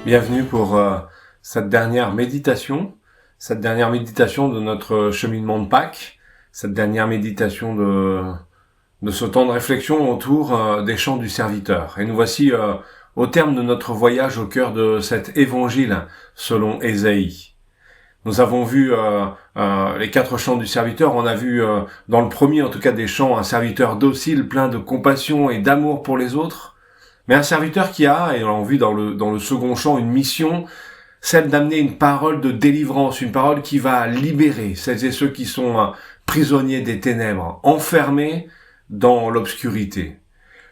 Bienvenue pour cette dernière méditation de notre cheminement de Pâques, cette dernière méditation de ce temps de réflexion autour des chants du serviteur. Et nous voici au terme de notre voyage au cœur de cet évangile selon Ésaïe. Nous avons vu les 4 chants du serviteur. On a vu dans le premier, en tout cas, des chants, un serviteur docile, plein de compassion et d'amour pour les autres. Mais un serviteur qui a, et on l'a vu dans le second chant, une mission, celle d'amener une parole de délivrance, une parole qui va libérer celles et ceux qui sont prisonniers des ténèbres, enfermés dans l'obscurité.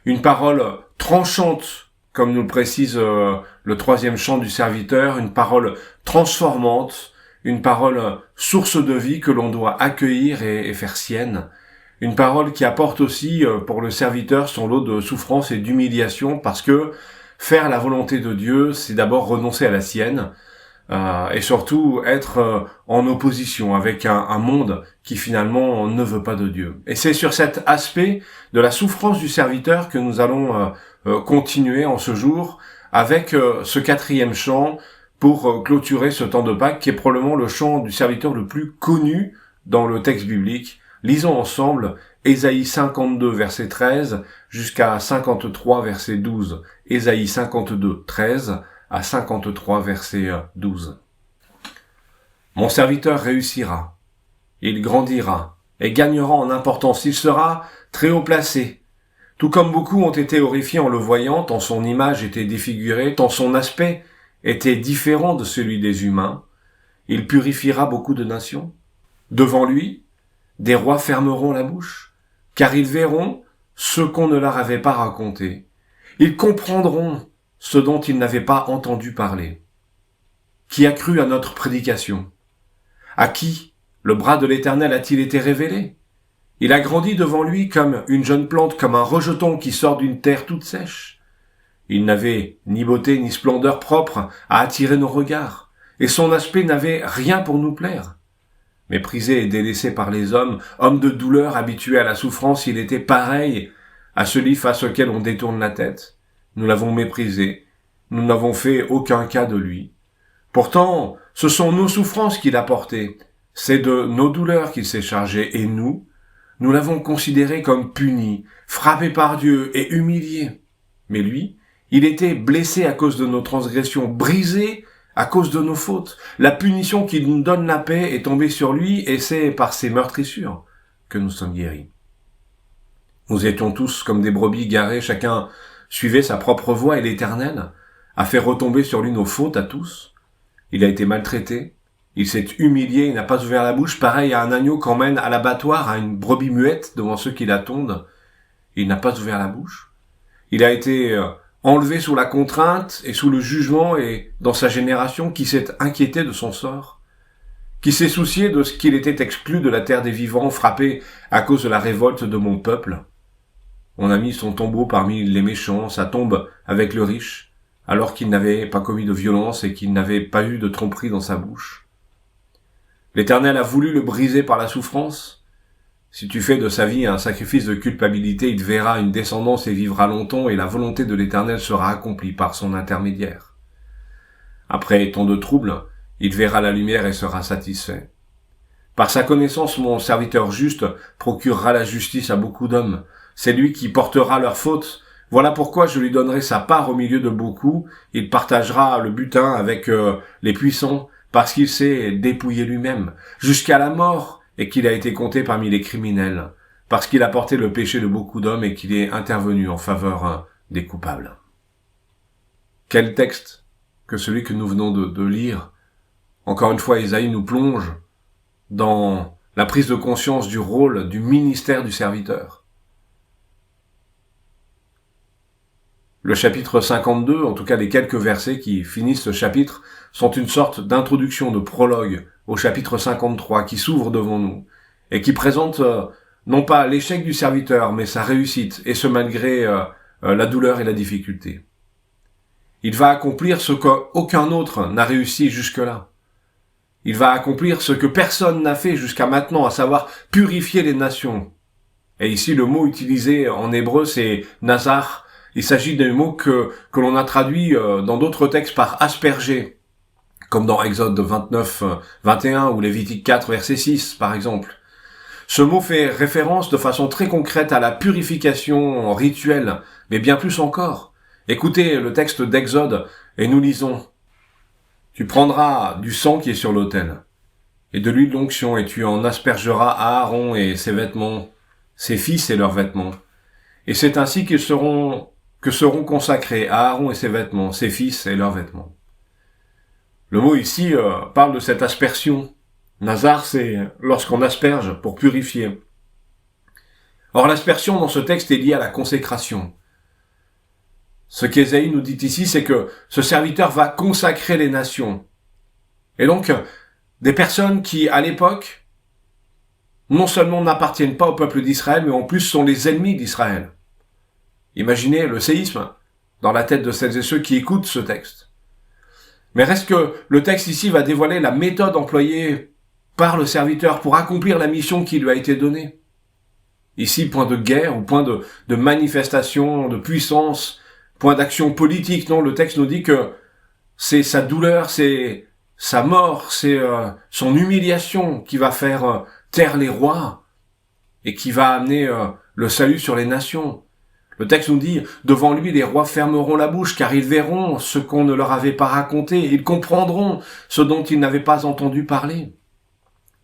Une parole tranchante, comme nous le précise le 3e chant du serviteur, une parole transformante, une parole source de vie que l'on doit accueillir et faire sienne. Une parole qui apporte aussi pour le serviteur son lot de souffrance et d'humiliation, parce que faire la volonté de Dieu, c'est d'abord renoncer à la sienne, et surtout être en opposition avec un monde qui finalement ne veut pas de Dieu. Et c'est sur cet aspect de la souffrance du serviteur que nous allons continuer en ce jour avec ce 4e chant pour clôturer ce temps de Pâques, qui est probablement le chant du serviteur le plus connu dans le texte biblique. Lisons ensemble Ésaïe 52, verset 13, jusqu'à 53, verset 12. Ésaïe 52, 13 à 53, verset 12. Mon serviteur réussira, il grandira et gagnera en importance, il sera très haut placé. Tout comme beaucoup ont été horrifiés en le voyant, tant son image était défigurée, tant son aspect était différent de celui des humains, il purifiera beaucoup de nations. Devant lui, des rois fermeront la bouche, car ils verront ce qu'on ne leur avait pas raconté. Ils comprendront ce dont ils n'avaient pas entendu parler. Qui a cru à notre prédication? À qui le bras de l'Éternel a-t-il été révélé? Il a grandi devant lui comme une jeune plante, comme un rejeton qui sort d'une terre toute sèche. Il n'avait ni beauté ni splendeur propre à attirer nos regards, et son aspect n'avait rien pour nous plaire. Méprisé et délaissé par les hommes, homme de douleur habitué à la souffrance, il était pareil à celui face auquel on détourne la tête. Nous l'avons méprisé, nous n'avons fait aucun cas de lui. Pourtant, ce sont nos souffrances qu'il a portées, c'est de nos douleurs qu'il s'est chargé, et nous l'avons considéré comme puni, frappé par Dieu et humilié. Mais lui, il était blessé à cause de nos transgressions, brisé à cause de nos fautes. La punition qui nous donne la paix est tombée sur lui, et c'est par ses meurtrissures que nous sommes guéris. Nous étions tous comme des brebis garées, chacun suivait sa propre voie, et l'Éternel a fait retomber sur lui nos fautes à tous. Il a été maltraité, il s'est humilié, il n'a pas ouvert la bouche, pareil à un agneau qu'emmène à l'abattoir, à une brebis muette devant ceux qui l'attendent. Il n'a pas ouvert la bouche. Il a été enlevé sous la contrainte et sous le jugement, et dans sa génération, qui s'est inquiété de son sort, qui s'est soucié de ce qu'il était exclu de la terre des vivants, frappé à cause de la révolte de mon peuple. On a mis son tombeau parmi les méchants, sa tombe avec le riche, alors qu'il n'avait pas commis de violence et qu'il n'avait pas eu de tromperie dans sa bouche. L'Éternel a voulu le briser par la souffrance. Si tu fais de sa vie un sacrifice de culpabilité, il verra une descendance et vivra longtemps, et la volonté de l'Éternel sera accomplie par son intermédiaire. Après tant de troubles, il verra la lumière et sera satisfait. Par sa connaissance, mon serviteur juste procurera la justice à beaucoup d'hommes. C'est lui qui portera leurs fautes. Voilà pourquoi je lui donnerai sa part au milieu de beaucoup. Il partagera le butin avec les puissants, parce qu'il s'est dépouillé lui-même, jusqu'à la mort, et qu'il a été compté parmi les criminels, parce qu'il a porté le péché de beaucoup d'hommes et qu'il est intervenu en faveur des coupables. Quel texte que celui que nous venons de lire. Encore une fois, Ésaïe nous plonge dans la prise de conscience du rôle, du ministère du serviteur. Le chapitre 52, en tout cas les quelques versets qui finissent ce chapitre, sont une sorte d'introduction, de prologue au chapitre 53 qui s'ouvre devant nous et qui présente non pas l'échec du serviteur, mais sa réussite, et ce malgré la douleur et la difficulté. Il va accomplir ce qu'aucun autre n'a réussi jusque-là. Il va accomplir ce que personne n'a fait jusqu'à maintenant, à savoir purifier les nations. Et ici, le mot utilisé en hébreu, c'est nazar, Il s'agit des mots que l'on a traduits dans d'autres textes par asperger, comme dans Exode 29, 21 ou Lévitique 4, verset 6, par exemple. Ce mot fait référence de façon très concrète à la purification rituelle, mais bien plus encore. Écoutez le texte d'Exode et nous lisons. Tu prendras du sang qui est sur l'autel et de l'huile d'onction et tu en aspergeras à Aaron et ses vêtements, ses fils et leurs vêtements. Et c'est ainsi que seront consacrés à Aaron et ses vêtements, ses fils et leurs vêtements. Le mot ici parle de cette aspersion. Nazar, c'est lorsqu'on asperge pour purifier. Or, l'aspersion dans ce texte est liée à la consécration. Ce qu'Ésaïe nous dit ici, c'est que ce serviteur va consacrer les nations. Et donc, des personnes qui, à l'époque, non seulement n'appartiennent pas au peuple d'Israël, mais en plus sont les ennemis d'Israël. Imaginez le séisme dans la tête de celles et ceux qui écoutent ce texte. Mais reste que le texte ici va dévoiler la méthode employée par le serviteur pour accomplir la mission qui lui a été donnée. Ici, point de guerre ou point de manifestation, de puissance, point d'action politique. Non, le texte nous dit que c'est sa douleur, c'est sa mort, c'est son humiliation qui va faire taire les rois et qui va amener le salut sur les nations. Le texte nous dit, devant lui, les rois fermeront la bouche, car ils verront ce qu'on ne leur avait pas raconté, ils comprendront ce dont ils n'avaient pas entendu parler.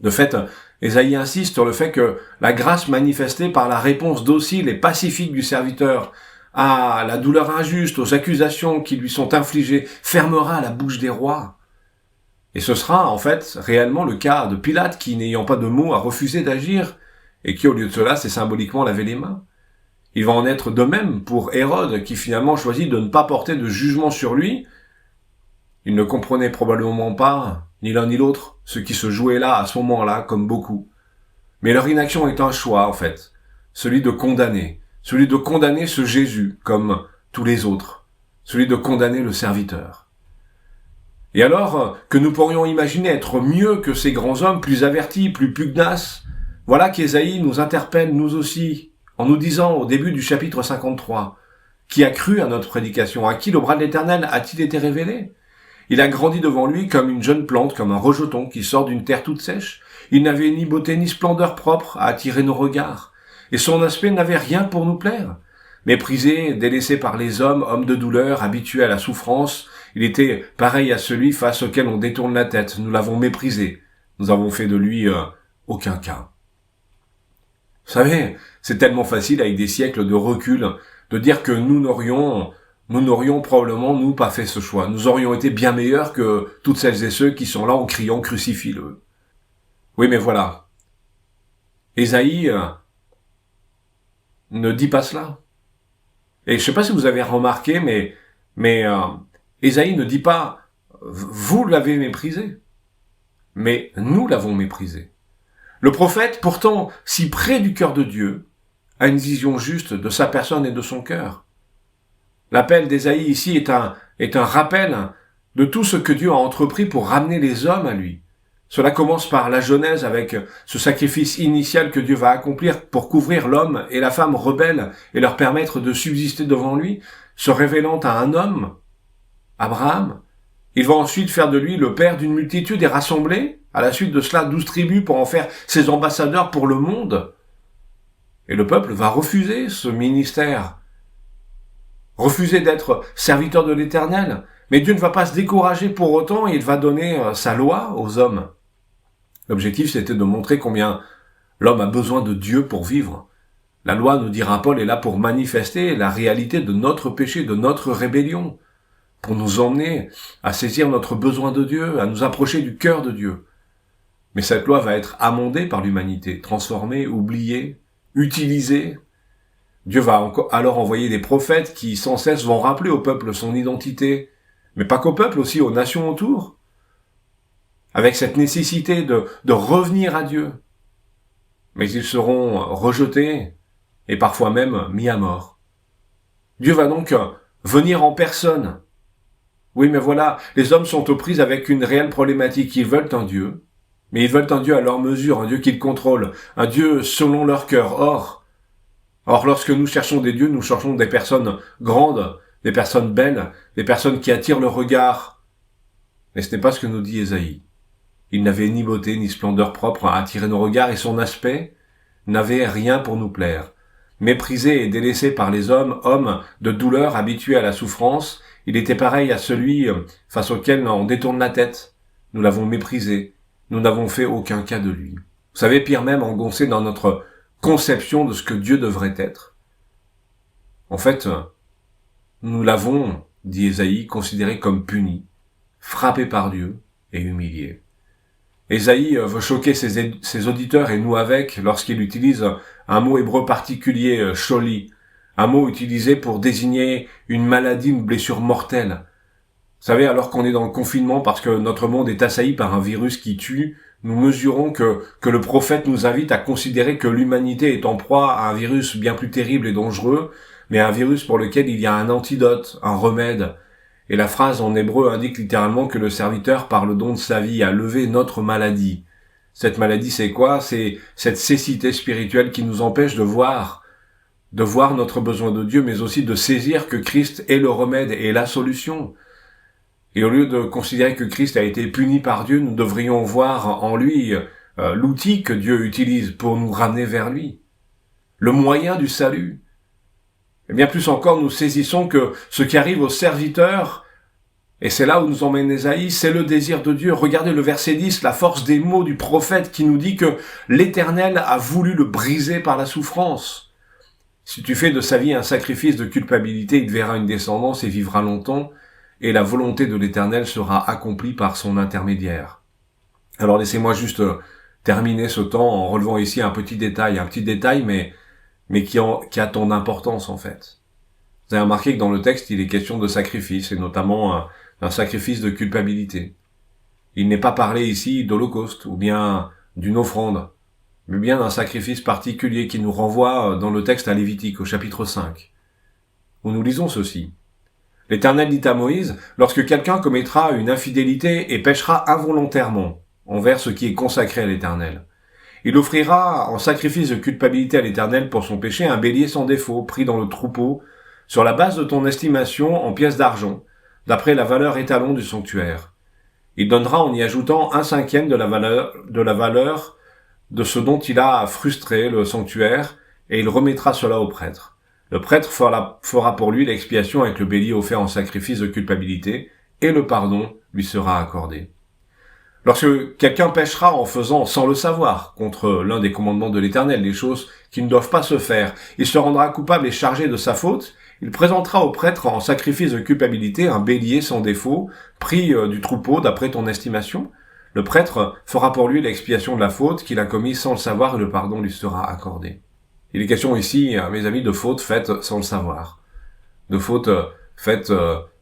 De fait, Ésaïe insiste sur le fait que la grâce manifestée par la réponse docile et pacifique du serviteur à la douleur injuste, aux accusations qui lui sont infligées, fermera la bouche des rois. Et ce sera, en fait, réellement le cas de Pilate qui, n'ayant pas de mots, a refusé d'agir, et qui, au lieu de cela, s'est symboliquement lavé les mains. Il va en être de même pour Hérode, qui finalement choisit de ne pas porter de jugement sur lui. Il ne comprenait probablement pas, ni l'un ni l'autre, ce qui se jouait là, à ce moment-là, comme beaucoup. Mais leur inaction est un choix, en fait. Celui de condamner ce Jésus, comme tous les autres. Celui de condamner le serviteur. Et alors que nous pourrions imaginer être mieux que ces grands hommes, plus avertis, plus pugnaces, voilà qu'Ésaïe nous interpelle, nous aussi, en nous disant au début du chapitre 53, qui a cru à notre prédication, à qui le bras de l'Éternel a-t-il été révélé? Il a grandi devant lui comme une jeune plante, comme un rejeton qui sort d'une terre toute sèche. Il n'avait ni beauté ni splendeur propre à attirer nos regards, et son aspect n'avait rien pour nous plaire. Méprisé, délaissé par les hommes, homme de douleur, habitué à la souffrance, il était pareil à celui face auquel on détourne la tête. Nous l'avons méprisé. Nous avons fait de lui aucun cas. Vous savez, c'est tellement facile avec des siècles de recul de dire que nous n'aurions probablement, nous, pas fait ce choix. Nous aurions été bien meilleurs que toutes celles et ceux qui sont là en criant « crucifie-le ». Oui, mais voilà. Ésaïe ne dit pas cela. Et je sais pas si vous avez remarqué, mais Ésaïe ne dit pas « vous l'avez méprisé », mais nous l'avons méprisé. Le prophète, pourtant si près du cœur de Dieu, a une vision juste de sa personne et de son cœur. L'appel d'Ésaïe ici est un rappel de tout ce que Dieu a entrepris pour ramener les hommes à lui. Cela commence par la Genèse avec ce sacrifice initial que Dieu va accomplir pour couvrir l'homme et la femme rebelles et leur permettre de subsister devant lui, se révélant à un homme, Abraham. Il va ensuite faire de lui le père d'une multitude et rassembler, à la suite de cela, 12 tribus pour en faire ses ambassadeurs pour le monde. Et le peuple va refuser ce ministère, refuser d'être serviteur de l'Éternel. Mais Dieu ne va pas se décourager pour autant et il va donner sa loi aux hommes. L'objectif, c'était de montrer combien l'homme a besoin de Dieu pour vivre. La loi, nous dira Paul, est là pour manifester la réalité de notre péché, de notre rébellion, pour nous emmener à saisir notre besoin de Dieu, à nous approcher du cœur de Dieu. Mais cette loi va être amendée par l'humanité, transformée, oubliée, utilisée. Dieu va alors envoyer des prophètes qui sans cesse vont rappeler au peuple son identité, mais pas qu'au peuple, aussi aux nations autour, avec cette nécessité de revenir à Dieu. Mais ils seront rejetés et parfois même mis à mort. Dieu va donc venir en personne. Oui, mais voilà, les hommes sont aux prises avec une réelle problématique. Ils veulent un Dieu, mais ils veulent un Dieu à leur mesure, un Dieu qu'ils contrôlent, un Dieu selon leur cœur. Or, Or, lorsque nous cherchons des dieux, nous cherchons des personnes grandes, des personnes belles, des personnes qui attirent le regard. Mais ce n'est pas ce que nous dit Ésaïe. Il n'avait ni beauté ni splendeur propre à attirer nos regards et son aspect n'avait rien pour nous plaire. Méprisé et délaissé par les hommes, homme de douleur habitué à la souffrance, il était pareil à celui face auquel on détourne la tête. Nous l'avons méprisé. Nous n'avons fait aucun cas de lui. Vous savez, pire même, engoncé dans notre conception de ce que Dieu devrait être. En fait, nous l'avons, dit Ésaïe, considéré comme puni, frappé par Dieu et humilié. Ésaïe veut choquer ses auditeurs et nous avec lorsqu'il utilise un mot hébreu particulier, sholi, un mot utilisé pour désigner une maladie, une blessure mortelle. Vous savez, alors qu'on est dans le confinement parce que notre monde est assailli par un virus qui tue, nous mesurons que le prophète nous invite à considérer que l'humanité est en proie à un virus bien plus terrible et dangereux, mais un virus pour lequel il y a un antidote, un remède. Et la phrase en hébreu indique littéralement que le serviteur, par le don de sa vie, a levé notre maladie. Cette maladie, c'est quoi? C'est cette cécité spirituelle qui nous empêche de voir notre besoin de Dieu, mais aussi de saisir que Christ est le remède et la solution. Et au lieu de considérer que Christ a été puni par Dieu, nous devrions voir en lui l'outil que Dieu utilise pour nous ramener vers lui. Le moyen du salut. Et bien plus encore, nous saisissons que ce qui arrive au serviteur, et c'est là où nous emmène Ésaïe, c'est le désir de Dieu. Regardez le verset 10, la force des mots du prophète qui nous dit que l'Éternel a voulu le briser par la souffrance. Si tu fais de sa vie un sacrifice de culpabilité, il verra une descendance et vivra longtemps, et la volonté de l'Éternel sera accomplie par son intermédiaire. Alors laissez-moi juste terminer ce temps en relevant ici un petit détail, mais qui a ton importance en fait. Vous avez remarqué que dans le texte, il est question de sacrifice, et notamment d'un sacrifice de culpabilité. Il n'est pas parlé ici d'holocauste, ou bien d'une offrande, mais bien d'un sacrifice particulier qui nous renvoie dans le texte à Lévitique, au chapitre 5, où nous lisons ceci. L'Éternel dit à Moïse, lorsque quelqu'un commettra une infidélité et péchera involontairement envers ce qui est consacré à l'Éternel, il offrira en sacrifice de culpabilité à l'Éternel pour son péché un bélier sans défaut, pris dans le troupeau, sur la base de ton estimation en pièces d'argent, d'après la valeur étalon du sanctuaire. Il donnera en y ajoutant 1/5 de la valeur de ce dont il a frustré le sanctuaire, et il remettra cela au prêtre. Le prêtre fera pour lui l'expiation avec le bélier offert en sacrifice de culpabilité, et le pardon lui sera accordé. Lorsque quelqu'un péchera en faisant, sans le savoir, contre l'un des commandements de l'Éternel, des choses qui ne doivent pas se faire, il se rendra coupable et chargé de sa faute, il présentera au prêtre en sacrifice de culpabilité un bélier sans défaut, pris du troupeau d'après ton estimation. Le prêtre fera pour lui l'expiation de la faute qu'il a commise sans le savoir et le pardon lui sera accordé. Il est question ici, mes amis, de fautes faites sans le savoir, de fautes faites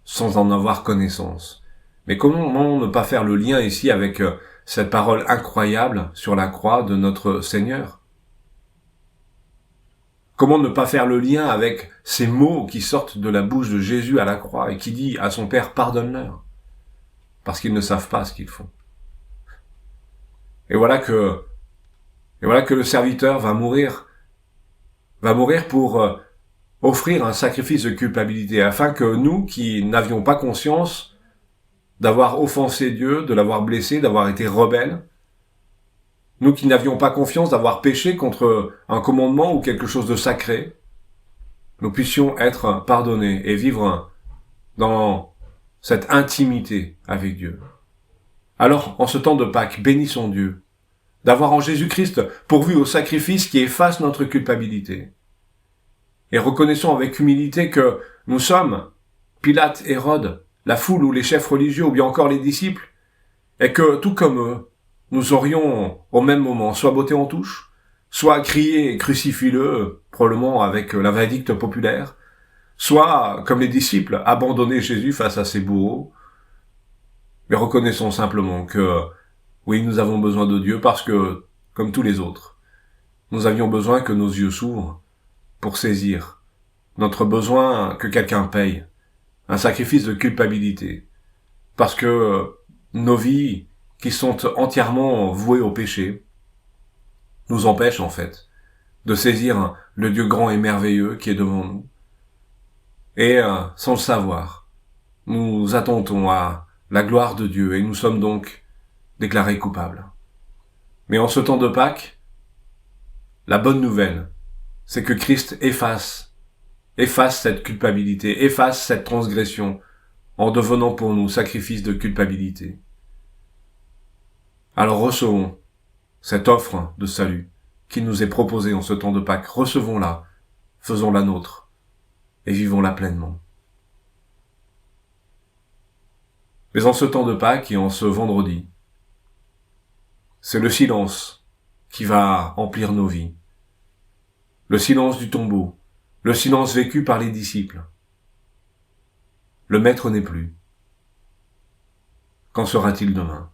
sans en avoir connaissance. Mais comment ne pas faire le lien ici avec cette parole incroyable sur la croix de notre Seigneur? Comment ne pas faire le lien avec ces mots qui sortent de la bouche de Jésus à la croix et qui dit à son Père, pardonne-leur, parce qu'ils ne savent pas ce qu'ils font. Et voilà que le serviteur va mourir pour offrir un sacrifice de culpabilité, afin que nous, qui n'avions pas conscience d'avoir offensé Dieu, de l'avoir blessé, d'avoir été rebelles, nous qui n'avions pas confiance d'avoir péché contre un commandement ou quelque chose de sacré, nous puissions être pardonnés et vivre dans cette intimité avec Dieu. Alors, en ce temps de Pâques, bénissons Dieu, d'avoir en Jésus-Christ pourvu au sacrifice qui efface notre culpabilité. Et reconnaissons avec humilité que nous sommes Pilate, Hérode, la foule ou les chefs religieux ou bien encore les disciples, et que, tout comme eux, nous aurions au même moment soit botté en touche, soit crié « crucifie-le », probablement avec la vindicte populaire, soit, comme les disciples, abandonné Jésus face à ses bourreaux. Mais reconnaissons simplement que, oui, nous avons besoin de Dieu parce que, comme tous les autres, nous avions besoin que nos yeux s'ouvrent pour saisir notre besoin que quelqu'un paye, un sacrifice de culpabilité, parce que nos vies, qui sont entièrement vouées au péché, nous empêchent en fait de saisir le Dieu grand et merveilleux qui est devant nous. Et sans le savoir, nous attentons à la gloire de Dieu et nous sommes donc déclarés coupables. Mais en ce temps de Pâques, la bonne nouvelle, c'est que Christ efface cette culpabilité, efface cette transgression en devenant pour nous sacrifice de culpabilité. Alors recevons cette offre de salut qui nous est proposée en ce temps de Pâques. Recevons-la, faisons-la nôtre et vivons-la pleinement. Mais en ce temps de Pâques et en ce vendredi, c'est le silence qui va emplir nos vies. Le silence du tombeau, le silence vécu par les disciples. Le Maître n'est plus. Qu'en sera-t-il demain?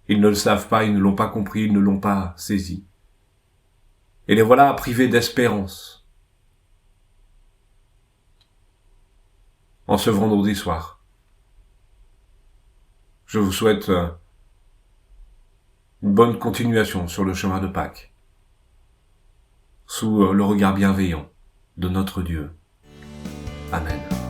Ils ne le savent pas, ils ne l'ont pas compris, ils ne l'ont pas saisi. Et les voilà privés d'espérance. En ce vendredi soir, je vous souhaite une bonne continuation sur le chemin de Pâques, sous le regard bienveillant de notre Dieu. Amen.